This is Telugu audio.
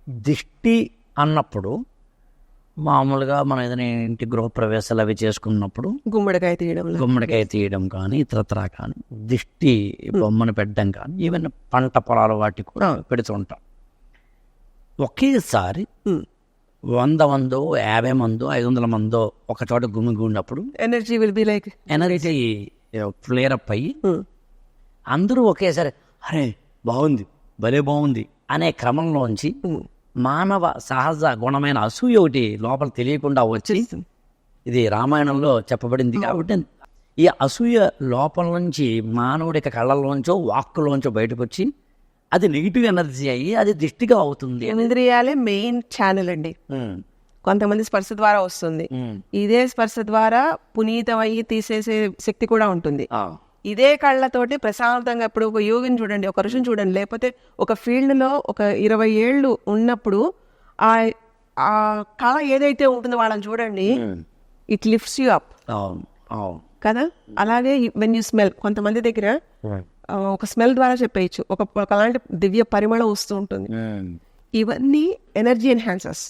దిష్టి అన్నప్పుడు మామూలుగా మనం ఏదైనా ఇంటి గృహప్రవేశాలు అవి చేసుకున్నప్పుడు గుమ్మడికాయ తీయడం కానీ ఇతరత్రా కానీ దిష్టి బొమ్మను పెట్టడం కానీ ఈవెన్ పంట పొలాల వాటికి కూడా పెడుతుంటాం. ఒకేసారి 100 మందో 50 మందో 500 మందో ఒక చోట గుమిగూడినప్పుడు ఎనర్జీ ఫ్లేరప్ అయ్యి అందరూ ఒకేసారి అరే బాగుంది భలే బాగుంది అనే క్రమంలోంచి మానవ సహజ గుణమైన అసూయ ఒకటి లోపల తెలియకుండా వచ్చి, ఇది రామాయణంలో చెప్పబడింది కాబట్టి ఈ అసూయ లోపల నుంచి మానవుడికి కళ్ళల్లోంచో వాక్కులోంచో బయటకు వచ్చి అది నెగిటివ్ ఎనర్జీ అయ్యి అది దిష్టిగా అవుతుంది. ఇంద్రియాలే మెయిన్ ఛానల్ అండి. కొంతమంది స్పర్శ ద్వారా వస్తుంది, ఇదే స్పర్శ ద్వారా పునీతమయ్యి తీసేసే శక్తి కూడా ఉంటుంది. ఇదే కళ్ళతోటి ప్రశాంతంగా ఇప్పుడు ఒక యోగిని చూడండి, ఒక ఋషిని చూడండి, లేకపోతే ఒక ఫీల్డ్లో ఒక 20 ఏళ్ళు ఉన్నప్పుడు ఆ కళ ఏదైతే ఉంటుందో వాళ్ళని చూడండి, ఇట్ లిఫ్ట్స్ యూ అప్ కదా. అలాగే వెన్ యూ స్మెల్, కొంతమంది దగ్గర ఒక స్మెల్ ద్వారా చెప్పేయచ్చు, ఒకలాంటి దివ్య పరిమళం వస్తూ ఉంటుంది. ఇవన్నీ ఎనర్జీ ఎన్హాన్సర్స్.